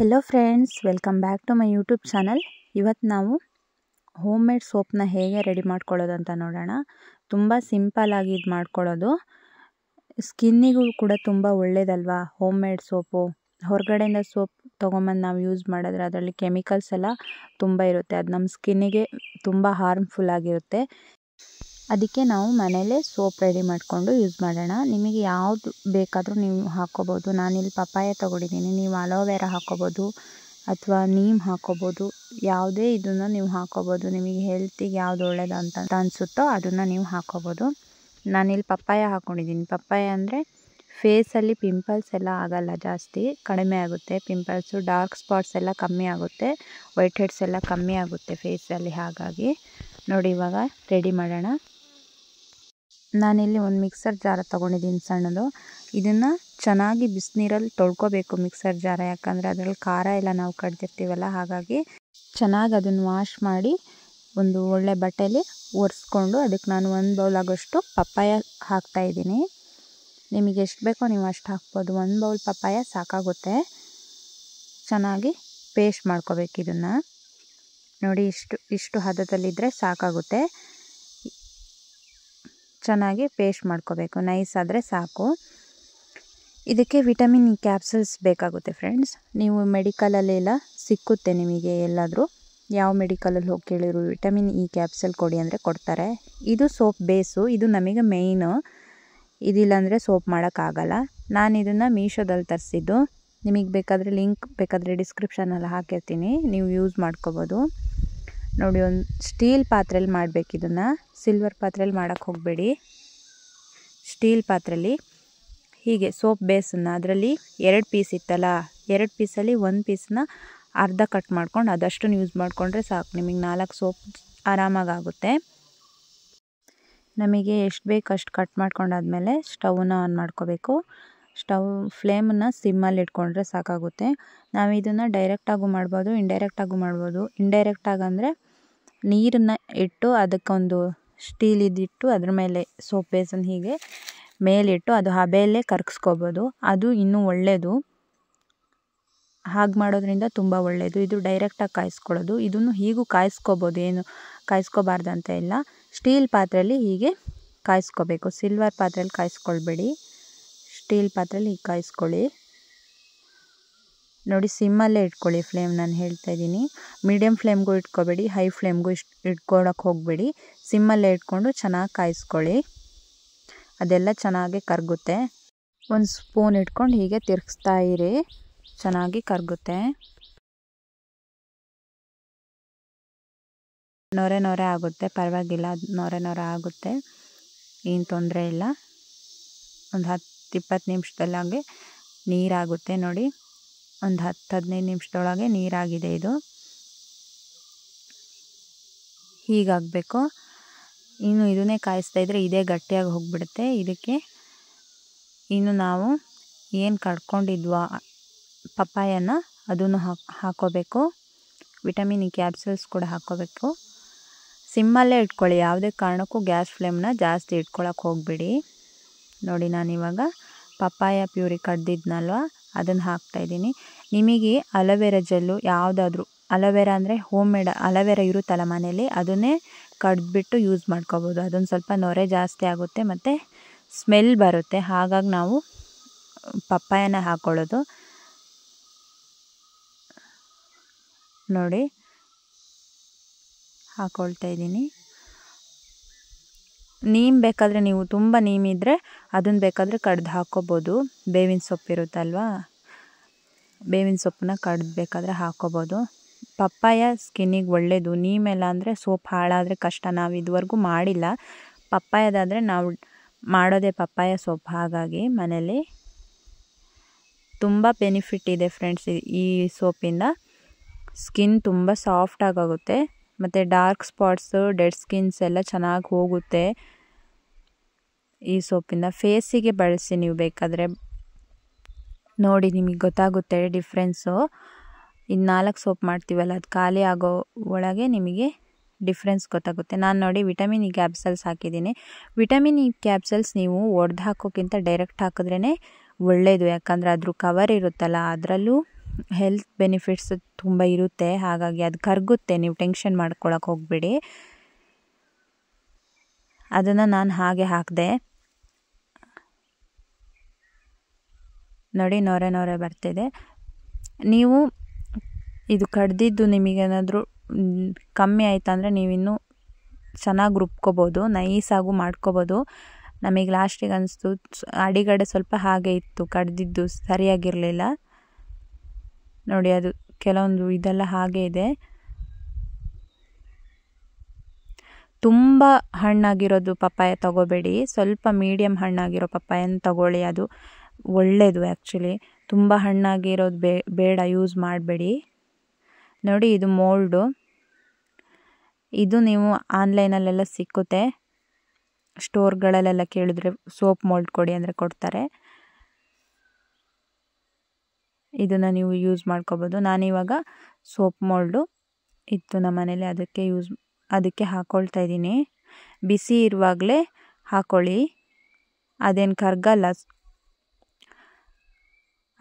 Hello friends, welcome back to my YouTube channel. ಇವತ್ತು ನಾವು home made ಸೋಪ್ನ ಹೇಗೆ ready ಮಾಡ್ಕೊಳ್ಳೋದು ಅಂತ ನೋಡೋಣ. ತುಂಬ ಸಿಂಪಲ್ಲಾಗಿ ಇದು ಮಾಡ್ಕೊಳ್ಳೋದು. ಸ್ಕಿನ್ನಿಗೂ ಕೂಡ ತುಂಬ ಒಳ್ಳೇದಲ್ವಾ ಹೋಮ್ ಮೇಡ್ ಸೋಪು. ಹೊರಗಡೆಯಿಂದ ಸೋಪ್ ತೊಗೊಂಬಂದು ನಾವು ಯೂಸ್ ಮಾಡಿದ್ರೆ ಅದರಲ್ಲಿ ಕೆಮಿಕಲ್ಸ್ ಎಲ್ಲ ತುಂಬ ಇರುತ್ತೆ. ಅದು ನಮ್ಮ ಸ್ಕಿನ್ನಿಗೆ ತುಂಬ ಹಾರ್ಮ್ಫುಲ್ ಆಗಿರುತ್ತೆ. ಅದಕ್ಕೆ ನಾವು ಮನೇಲೇ ಸೋಪ್ ರೆಡಿ ಮಾಡಿಕೊಂಡು ಯೂಸ್ ಮಾಡೋಣ. ನಿಮಗೆ ಯಾವುದು ಬೇಕಾದರೂ ನೀವು ಹಾಕ್ಕೋಬೋದು. ನಾನಿಲ್ಲಿ ಪಪ್ಪಾಯ ತೊಗೊಂಡಿದ್ದೀನಿ, ನೀವು ಅಲೋವೆರಾ ಹಾಕ್ಕೋಬೋದು ಅಥವಾ ನೀಮ್ ಹಾಕ್ಕೋಬೋದು. ಯಾವುದೇ ಇದನ್ನು ನೀವು ಹಾಕ್ಕೋಬೋದು. ನಿಮಗೆ ಹೆಲ್ತಿಗೆ ಯಾವುದು ಒಳ್ಳೆಯದು ಅಂತ ಅನಿಸುತ್ತೋ ಅದನ್ನು ನೀವು ಹಾಕ್ಕೋಬೋದು. ನಾನಿಲ್ಲಿ ಪಪ್ಪಾಯ ಹಾಕ್ಕೊಂಡಿದ್ದೀನಿ. ಪಪ್ಪಾಯ ಅಂದರೆ ಫೇಸಲ್ಲಿ ಪಿಂಪಲ್ಸ್ ಎಲ್ಲ ಆಗಲ್ಲ, ಜಾಸ್ತಿ ಕಡಿಮೆ ಆಗುತ್ತೆ. ಪಿಂಪಲ್ಸು, ಡಾರ್ಕ್ ಸ್ಪಾಟ್ಸ್ ಎಲ್ಲ ಕಮ್ಮಿ ಆಗುತ್ತೆ, ವೈಟ್ ಹೆಡ್ಸ್ ಎಲ್ಲ ಕಮ್ಮಿ ಆಗುತ್ತೆ ಫೇಸಲ್ಲಿ. ಹಾಗಾಗಿ ನೋಡಿ, ಇವಾಗ ರೆಡಿ ಮಾಡೋಣ. ನಾನಿಲ್ಲಿ ಒಂದು ಮಿಕ್ಸರ್ ಜಾರ ತೊಗೊಂಡಿದ್ದೀನಿ ಸಣ್ಣದು. ಇದನ್ನು ಚೆನ್ನಾಗಿ ಬಿಸಿನೀರಲ್ಲಿ ತೊಳ್ಕೊಬೇಕು ಮಿಕ್ಸರ್ ಜಾರ, ಯಾಕಂದರೆ ಅದರಲ್ಲಿ ಖಾರ ಎಲ್ಲ ನಾವು ಕಡ್ದಿರ್ತೀವಲ್ಲ. ಹಾಗಾಗಿ ಚೆನ್ನಾಗಿ ಅದನ್ನು ವಾಶ್ ಮಾಡಿ ಒಂದು ಒಳ್ಳೆ ಬಟ್ಟೆಯಲ್ಲಿ ಒರೆಸ್ಕೊಂಡು ಅದಕ್ಕೆ ನಾನು 1 ಬೌಲ್ ಆಗೋಷ್ಟು ಪಪ್ಪಾಯ ಹಾಕ್ತಾಯಿದ್ದೀನಿ. ನಿಮಗೆ ಎಷ್ಟು ಬೇಕೋ ನೀವು ಅಷ್ಟು ಹಾಕ್ಬೋದು. 1 ಬೌಲ್ ಪಪ್ಪಾಯ ಸಾಕಾಗುತ್ತೆ. ಚೆನ್ನಾಗಿ ಪೇಸ್ಟ್ ಮಾಡ್ಕೋಬೇಕು ಇದನ್ನು. ನೋಡಿ, ಇಷ್ಟು ಹದದಲ್ಲಿದ್ದರೆ ಸಾಕಾಗುತ್ತೆ. ಚೆನ್ನಾಗಿ ಪೇಸ್ಟ್ ಮಾಡ್ಕೋಬೇಕು, ನೈಸ್ ಆದರೆ ಸಾಕು. ಇದಕ್ಕೆ ವಿಟಮಿನ್ ಇ ಕ್ಯಾಪ್ಸಲ್ಸ್ ಬೇಕಾಗುತ್ತೆ ಫ್ರೆಂಡ್ಸ್. ನೀವು ಮೆಡಿಕಲಲ್ಲೆಲ್ಲ ಸಿಕ್ಕುತ್ತೆ ನಿಮಗೆ, ಎಲ್ಲಾದರೂ ಯಾವ ಮೆಡಿಕಲಲ್ಲಿ ಹೋಗಿ ಕೇಳಿದ್ರು ವಿಟಮಿನ್ ಇ ಕ್ಯಾಪ್ಸಲ್ ಕೊಡಿ ಅಂದರೆ ಕೊಡ್ತಾರೆ. ಇದು ಸೋಪ್ ಬೇಸು, ಇದು ನಮಗೆ ಮೇಯ್ನು. ಇದಿಲ್ಲಾಂದರೆ ಸೋಪ್ ಮಾಡೋಕ್ಕಾಗಲ್ಲ. ನಾನು ಇದನ್ನು ಮೀಶೋದಲ್ಲಿ ತರಿಸಿದ್ದು. ನಿಮಗೆ ಬೇಕಾದರೆ ಲಿಂಕ್ ಬೇಕಾದರೆ ಡಿಸ್ಕ್ರಿಪ್ಷನಲ್ಲಿ ಹಾಕಿರ್ತೀನಿ, ನೀವು ಯೂಸ್ ಮಾಡ್ಕೋಬೋದು. ನೋಡಿ, ಒಂದು ಸ್ಟೀಲ್ ಪಾತ್ರೆಯಲ್ಲಿ ಮಾಡಬೇಕು ಇದನ್ನು. ಸಿಲ್ವರ್ ಪಾತ್ರೆಯಲ್ಲಿ ಮಾಡೋಕ್ಕೆ ಹೋಗಬೇಡಿ. ಸ್ಟೀಲ್ ಪಾತ್ರೆಯಲ್ಲಿ ಹೀಗೆ ಸೋಪ್ ಬೇಸನ್ನು, ಅದರಲ್ಲಿ 2 ಪೀಸ್ ಇತ್ತಲ್ಲ, 2 ಪೀಸಲ್ಲಿ 1 ಪೀಸನ್ನ ಅರ್ಧ ಕಟ್ ಮಾಡ್ಕೊಂಡು ಅದಷ್ಟನ್ನು ಯೂಸ್ ಮಾಡಿಕೊಂಡ್ರೆ ಸಾಕು. ನಿಮಗೆ 4 ಸೋಪ್ ಆರಾಮಾಗುತ್ತೆ. ನಮಗೆ ಎಷ್ಟು ಬೇಕು ಅಷ್ಟು ಕಟ್ ಮಾಡ್ಕೊಂಡಾದ್ಮೇಲೆ ಸ್ಟವ್ನ ಆನ್ ಮಾಡ್ಕೋಬೇಕು. ಸ್ಟವ್ ಫ್ಲೇಮನ್ನು ಸಿಮ್ಮಲ್ಲಿ ಇಟ್ಕೊಂಡ್ರೆ ಸಾಕಾಗುತ್ತೆ. ನಾವು ಇದನ್ನು ಡೈರೆಕ್ಟಾಗೂ ಮಾಡ್ಬೋದು, ಇಂಡೈರೆಕ್ಟಾಗೂ ಮಾಡ್ಬೋದು. ಇಂಡೈರೆಕ್ಟಾಗಿ ಅಂದರೆ ನೀರನ್ನು ಇಟ್ಟು ಅದಕ್ಕೊಂದು ಸ್ಟೀಲ್ ಇದಿಟ್ಟು ಅದ್ರ ಮೇಲೆ ಸೋಪ್ ಬೇಸನ್ನು ಹೀಗೆ ಮೇಲಿಟ್ಟು ಅದು ಹಬೆಯಲ್ಲೇ ಕರಗಿಸ್ಕೋಬೋದು. ಅದು ಇನ್ನೂ ಒಳ್ಳೆಯದು. ಹಾಗೆ ಮಾಡೋದ್ರಿಂದ ತುಂಬ ಒಳ್ಳೆಯದು. ಇದು ಡೈರೆಕ್ಟಾಗಿ ಕಾಯಿಸ್ಕೊಳ್ಳೋದು. ಇದನ್ನು ಹೀಗೂ ಕಾಯಿಸ್ಕೋಬೋದು, ಏನು ಕಾಯಿಸ್ಕೋಬಾರ್ದಂತ ಇಲ್ಲ. ಸ್ಟೀಲ್ ಪಾತ್ರೆಯಲ್ಲಿ ಹೀಗೆ ಕಾಯಿಸ್ಕೋಬೇಕು. ಸಿಲ್ವರ್ ಪಾತ್ರೆಯಲ್ಲಿ ಕಾಯಿಸ್ಕೊಳ್ಬೇಡಿ, ಸ್ಟೀಲ್ ಪಾತ್ರೆಯಲ್ಲಿ ಹೀಗೆ ಕಾಯಿಸ್ಕೊಳ್ಳಿ. ನೋಡಿ, ಸಿಮ್ಮಲ್ಲೇ ಇಟ್ಕೊಳ್ಳಿ ಫ್ಲೇಮ್. ನಾನು ಹೇಳ್ತಾ ಇದ್ದೀನಿ, ಮೀಡಿಯಮ್ ಫ್ಲೇಮ್ಗೂ ಇಟ್ಕೋಬೇಡಿ, ಹೈ ಫ್ಲೇಮ್ಗೂ ಇಟ್ಕೊಳ್ಳೋಕೆ ಹೋಗಬೇಡಿ. ಸಿಮ್ಮಲ್ಲೇ ಇಟ್ಕೊಂಡು ಚೆನ್ನಾಗಿ ಕಾಯಿಸ್ಕೊಳ್ಳಿ. ಅದೆಲ್ಲ ಚೆನ್ನಾಗಿ ಕರಗುತ್ತೆ. ಒಂದು ಸ್ಪೂನ್ ಇಟ್ಕೊಂಡು ಹೀಗೆ ತಿರುಗಿಸ್ತಾ ಇರಿ, ಚೆನ್ನಾಗಿ ಕರಗುತ್ತೆ. ನೊರೆ ಆಗುತ್ತೆ, ಪರವಾಗಿಲ್ಲ, ನೊರೆ ಆಗುತ್ತೆ, ಏನು ತೊಂದರೆ ಇಲ್ಲ. ಒಂದು 10-20 ನಿಮಿಷದಲ್ಲಾಗೆ ನೀರಾಗುತ್ತೆ. ನೋಡಿ, ಒಂದು 10-15 ನಿಮಿಷದೊಳಗೆ ನೀರಾಗಿದೆ. ಇದು ಹೀಗಾಗಬೇಕು. ಇನ್ನು ಇದನ್ನೇ ಕಾಯಿಸ್ತಾ ಇದ್ದರೆ ಇದೇ ಗಟ್ಟಿಯಾಗಿ ಹೋಗಿಬಿಡುತ್ತೆ. ಇದಕ್ಕೆ ಇನ್ನು ನಾವು ಏನು ಕಡ್ಕೊಂಡಿದ್ವೋ ಪಪ್ಪಾಯನ ಅದನ್ನು ಹಾಕ್ಕೋಬೇಕು. ವಿಟಮಿನ್ ಇ ಕ್ಯಾಪ್ಸಲ್ಸ್ ಕೂಡ ಹಾಕ್ಕೋಬೇಕು. ಸಿಮ್ಮಲ್ಲೇ ಇಟ್ಕೊಳ್ಳಿ, ಯಾವುದೇ ಕಾರಣಕ್ಕೂ ಗ್ಯಾಸ್ ಫ್ಲೇಮ್ನ ಜಾಸ್ತಿ ಇಟ್ಕೊಳ್ಳೋಕೆ ಹೋಗಬೇಡಿ. ನೋಡಿ, ನಾನಿವಾಗ ಪಪ್ಪಾಯ ಪ್ಯೂರಿ ಕಡ್ದಿದ್ನಲ್ವ ಅದನ್ನು ಹಾಕ್ತಾಯಿದ್ದೀನಿ. ನಿಮಗೆ ಅಲೋವೆರಾ ಜೆಲ್ಲು ಯಾವುದಾದ್ರೂ, ಅಲೋವೆರಾ ಅಂದರೆ ಹೋಮ್ ಮೇಡ್ ಅಲೋವೆರಾ ಇರುತ್ತಲ್ಲ ಮನೇಲಿ, ಅದನ್ನೇ ಕಡ್ದುಬಿಟ್ಟು ಯೂಸ್ ಮಾಡ್ಕೋಬೋದು. ಅದೊಂದು ಸ್ವಲ್ಪ ನೊರೆ ಜಾಸ್ತಿ ಆಗುತ್ತೆ ಮತ್ತು ಸ್ಮೆಲ್ ಬರುತ್ತೆ. ಹಾಗಾಗಿ ನಾವು ಪಪ್ಪಾಯನ ಹಾಕ್ಕೊಳ್ಳೋದು. ನೋಡಿ, ಹಾಕ್ಕೊಳ್ತಾ ಇದ್ದೀನಿ. ನೀಮ್ ಬೇಕಾದರೆ ನೀವು ತುಂಬ ನೀಮಿದ್ರೆ ಅದನ್ನು ಬೇಕಾದರೆ ಕಡ್ದು ಹಾಕ್ಕೋಬೋದು. ಬೇವಿನ ಸೊಪ್ಪು ಇರುತ್ತಲ್ವ, ಬೇವಿನ ಸೊಪ್ಪನ್ನ ಕಡ್ದು ಬೇಕಾದರೆ ಹಾಕ್ಕೋಬೋದು. ಪಪ್ಪಾಯ ಸ್ಕಿನ್ನಿಗೆ ಒಳ್ಳೆಯದು. ನೀಮೆಲ್ಲ ಅಂದರೆ ಸೋಪ್ ಹಾಳಾದರೆ ಕಷ್ಟ. ನಾವು ಇದುವರೆಗೂ ಮಾಡಿಲ್ಲ. ಪಪ್ಪಾಯದಾದರೆ ನಾವು ಮಾಡೋದೇ ಪಪ್ಪಾಯ ಸೋಪ್. ಹಾಗಾಗಿ ಮನೇಲಿ ತುಂಬ ಬೆನಿಫಿಟ್ ಇದೆ ಫ್ರೆಂಡ್ಸ್ ಈ ಸೋಪಿಂದ. ಸ್ಕಿನ್ ತುಂಬ ಸಾಫ್ಟಾಗುತ್ತೆ ಮತ್ತು ಡಾರ್ಕ್ ಸ್ಪಾಟ್ಸು, ಡೆಡ್ ಸ್ಕಿನ್ಸ್ ಎಲ್ಲ ಚೆನ್ನಾಗಿ ಹೋಗುತ್ತೆ ಈ ಸೋಪಿಂದ. ಫೇಸಿಗೆ ಬಳಸಿ ನೀವು ಬೇಕಾದರೆ. ನೋಡಿ, ನಿಮಗೆ ಗೊತ್ತಾಗುತ್ತೆ ಡಿಫ್ರೆನ್ಸು. ಇನ್ನು 4 ಸೋಪ್ ಮಾಡ್ತೀವಲ್ಲ, ಅದು ಖಾಲಿ ಆಗೋ ಒಳಗೆ ನಿಮಗೆ ಡಿಫ್ರೆನ್ಸ್ ಗೊತ್ತಾಗುತ್ತೆ. ನಾನು ನೋಡಿ ವಿಟಮಿನ್ ಇ ಕ್ಯಾಪ್ಸಲ್ಸ್ ಹಾಕಿದ್ದೀನಿ. ವಿಟಮಿನ್ ಇ ಕ್ಯಾಪ್ಸಲ್ಸ್ ನೀವು ಒಡೆದು ಹಾಕೋಕ್ಕಿಂತ ಡೈರೆಕ್ಟ್ ಹಾಕಿದ್ರೇ ಒಳ್ಳೆಯದು. ಯಾಕಂದರೆ ಅದ್ರ ಕವರ್ ಇರುತ್ತಲ್ಲ, ಅದರಲ್ಲೂ ಹೆಲ್ತ್ ಬೆನಿಫಿಟ್ಸ್ ತುಂಬ ಇರುತ್ತೆ. ಹಾಗಾಗಿ ಅದು ಕರಗುತ್ತೆ, ನೀವು ಟೆನ್ಷನ್ ಮಾಡ್ಕೊಳಕ್ಕೆ ಹೋಗಬೇಡಿ. ಅದನ್ನು ನಾನು ಹಾಗೆ ಹಾಕಿದೆ. ನೋಡಿ ನೊರೆ ನೊರೆ ಬರ್ತಿದೆ. ನೀವು ಇದು ಕಡ್ದಿದ್ದು ನಿಮಗೇನಾದರೂ ಕಮ್ಮಿ ಆಯ್ತಂದರೆ ನೀವಿನ್ನೂ ಚೆನ್ನಾಗಿ ರುಬ್ಕೋಬೋದು, ನೈಸಾಗೂ ಮಾಡ್ಕೋಬೋದು. ನಮಗೆ ಲಾಸ್ಟಿಗೆ ಅನಿಸ್ತು ಅಡಿಗಡೆ ಸ್ವಲ್ಪ ಹಾಗೆ ಇತ್ತು, ಕಡ್ದಿದ್ದು ಸರಿಯಾಗಿರಲಿಲ್ಲ. ನೋಡಿ ಅದು ಕೆಲವೊಂದು ಇದೆಲ್ಲ ಹಾಗೆ ಇದೆ. ತುಂಬ ಹಣ್ಣಾಗಿರೋದು ಪಪ್ಪಾಯ ತಗೋಬೇಡಿ, ಸ್ವಲ್ಪ ಮೀಡಿಯಮ್ ಹಣ್ಣಾಗಿರೋ ಪಪ್ಪಾಯನ ತಗೊಳ್ಳಿ, ಅದು ಒಳ್ಳೆಯದು ಆ್ಯಕ್ಚುಲಿ. ತುಂಬ ಹಣ್ಣಾಗಿರೋದು ಬೇಡ, ಯೂಸ್ ಮಾಡಬೇಡಿ. ನೋಡಿ ಇದು ಮೋಲ್ಡು, ಇದು ನೀವು ಆನ್ಲೈನಲ್ಲೆಲ್ಲ ಸಿಕ್ಕುತ್ತೆ, ಸ್ಟೋರ್ಗಳಲ್ಲೆಲ್ಲ ಕೇಳಿದ್ರೆ ಸೋಪ್ ಮೋಲ್ಡ್ ಕೊಡಿ ಅಂದರೆ ಕೊಡ್ತಾರೆ. ಇದನ್ನು ನೀವು ಯೂಸ್ ಮಾಡ್ಕೋಬೋದು. ನಾನಿವಾಗ ಸೋಪ್ ಮೋಲ್ಡು ಇತ್ತು ನಮ್ಮ ಮನೇಲಿ, ಅದಕ್ಕೆ ಹಾಕ್ಕೊಳ್ತಾ ಇದ್ದೀನಿ. ಬಿಸಿ ಇರುವಾಗಲೇ ಹಾಕ್ಕೊಳ್ಳಿ, ಅದೇನು ಕರಗಲ್ಲ,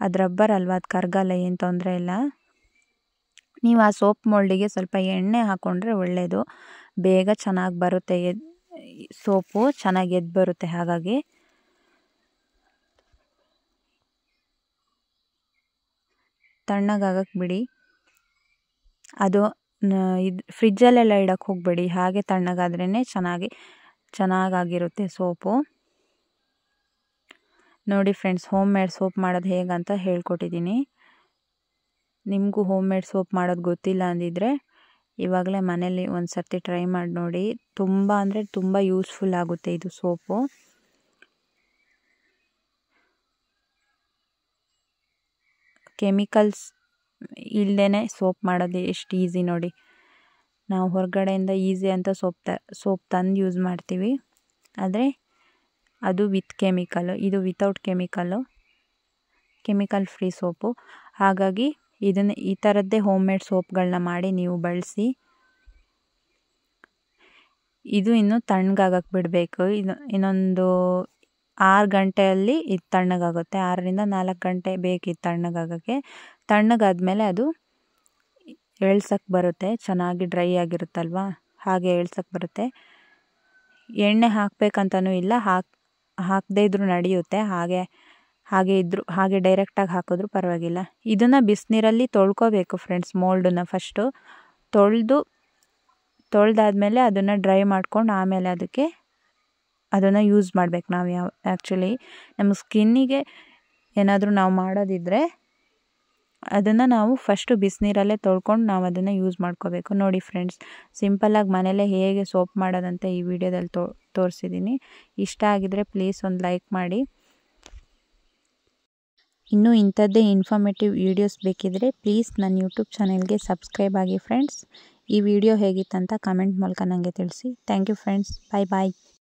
ಅದು ರಬ್ಬರ್ ಅಲ್ವಾ, ಅದು ಕರಗಲ್ಲ, ಏನು ತೊಂದರೆ ಇಲ್ಲ. ನೀವು ಆ ಸೋಪ್ ಮೋಲ್ಡಿಗೆ ಸ್ವಲ್ಪ ಎಣ್ಣೆ ಹಾಕ್ಕೊಂಡ್ರೆ ಒಳ್ಳೆಯದು, ಬೇಗ ಚೆನ್ನಾಗಿ ಬರುತ್ತೆ, ಸೋಪು ಚೆನ್ನಾಗಿ ಎದ್ದು ಬರುತ್ತೆ. ಹಾಗಾಗಿ ತಣ್ಣಗಾಗಕ್ಕೆ ಬಿಡಿ. ಅದು ಇದು ಫ್ರಿಜ್ಜಲ್ಲೆಲ್ಲ ಇಡಕ್ಕೆ ಹೋಗಬೇಡಿ, ಹಾಗೆ ತಣ್ಣಗಾದ್ರೇ ಚೆನ್ನಾಗಿರುತ್ತೆ ಸೋಪು. ನೋಡಿ ಫ್ರೆಂಡ್ಸ್, ಹೋಮ್ ಮೇಡ್ ಸೋಪ್ ಮಾಡೋದು ಹೇಗಂತ ಹೇಳ್ಕೊಟ್ಟಿದ್ದೀನಿ. ನಿಮಗೂ ಹೋಮ್ ಮೇಡ್ ಸೋಪ್ ಮಾಡೋದು ಗೊತ್ತಿಲ್ಲ ಅಂದಿದ್ರೆ ಇವಾಗಲೇ ಮನೇಲಿ ಒಂದು ಸರ್ತಿ ಟ್ರೈ ಮಾಡಿ ನೋಡಿ. ತುಂಬ ಅಂದರೆ ತುಂಬ ಯೂಸ್ಫುಲ್ ಆಗುತ್ತೆ ಇದು ಸೋಪು. ಕೆಮಿಕಲ್ಸ್ ಇಲ್ಲದೇ ಸೋಪ್ ಮಾಡೋದು ಎಷ್ಟು ಈಸಿ ನೋಡಿ. ನಾವು ಹೊರಗಡೆಯಿಂದ ಈಸಿ ಅಂತ ಸೋಪ್ ತಂದು ಯೂಸ್ ಮಾಡ್ತೀವಿ, ಆದರೆ ಅದು ವಿತ್ ಕೆಮಿಕಲ್ಲು, ಇದು ವಿತೌಟ್ ಕೆಮಿಕಲ್ ಫ್ರೀ ಸೋಪು. ಹಾಗಾಗಿ ಈ ಥರದ್ದೇ ಹೋಮ್ ಮೇಡ್ ಸೋಪ್ಗಳನ್ನ ಮಾಡಿ ನೀವು ಬಳಸಿ. ಇದು ಇನ್ನು ತಣ್ಣಗಾಗಕ್ಕೆ ಬಿಡಬೇಕು. ಇನ್ನೊಂದು 6 ಗಂಟೆಯಲ್ಲಿ ಇದು ತಣ್ಣಗಾಗುತ್ತೆ. 6ರಿಂದ 4 ಗಂಟೆ ಬೇಕಿತ್ತು ತಣ್ಣಗಾಗೋಕ್ಕೆ. ತಣ್ಣಗಾದ್ಮೇಲೆ ಅದು ಎಳ್ಸಕ್ಕೆ ಬರುತ್ತೆ, ಚೆನ್ನಾಗಿ ಡ್ರೈ ಆಗಿರುತ್ತಲ್ವ, ಹಾಗೆ ಎಳ್ಸಕ್ಕೆ ಬರುತ್ತೆ. ಎಣ್ಣೆ ಹಾಕಬೇಕಂತನೂ ಇಲ್ಲ, ಹಾಕದೇ ಇದ್ರೂ ನಡೆಯುತ್ತೆ, ಹಾಗೆ ಡೈರೆಕ್ಟಾಗಿ ಹಾಕಿದ್ರೂ ಪರವಾಗಿಲ್ಲ. ಇದನ್ನು ಬಿಸಿನೀರಲ್ಲಿ ತೊಳ್ಕೊಬೇಕು ಫ್ರೆಂಡ್ಸ್. ಮೋಲ್ಡನ್ನ ಫಸ್ಟು ತೊಳೆದಾದ್ಮೇಲೆ ಅದನ್ನು ಡ್ರೈ ಮಾಡ್ಕೊಂಡು ಆಮೇಲೆ ಅದನ್ನು ಯೂಸ್ ಮಾಡಬೇಕು. ನಾವು ಆ್ಯಕ್ಚುಲಿ ನಮ್ಮ ಸ್ಕಿನ್ನಿಗೆ ಏನಾದರೂ ನಾವು ಮಾಡೋದಿದ್ದರೆ ಅದನ್ನು ನಾವು ಫಸ್ಟು ಬಿಸಿನೀರಲ್ಲೇ ತೊಳ್ಕೊಂಡು ನಾವು ಅದನ್ನು ಯೂಸ್ ಮಾಡ್ಕೋಬೇಕು. ನೋಡಿ ಫ್ರೆಂಡ್ಸ್, ಸಿಂಪಲ್ಲಾಗಿ ಮನೇಲೇ ಹೇಗೆ ಸೋಪ್ ಮಾಡೋದಂತ ಈ ವಿಡಿಯೋದಲ್ಲಿ ತೋರಿಸಿದ್ದೀನಿ. ಇಷ್ಟ ಆಗಿದರೆ ಪ್ಲೀಸ್ ಒಂದು ಲೈಕ್ ಮಾಡಿ. ಇನ್ನೂ ಇಂಥದ್ದೇ ಇನ್ಫಾರ್ಮೇಟಿವ್ ವೀಡಿಯೋಸ್ ಬೇಕಿದ್ದರೆ ಪ್ಲೀಸ್ ನನ್ನ ಯೂಟ್ಯೂಬ್ ಚಾನೆಲ್ಗೆ ಸಬ್ಸ್ಕ್ರೈಬ್ ಆಗಿ ಫ್ರೆಂಡ್ಸ್. ಈ ವಿಡಿಯೋ ಹೇಗಿತ್ತಂತ ಕಮೆಂಟ್ ಮೂಲಕ ನನಗೆ ತಿಳಿಸಿ. Thank you friends, bye.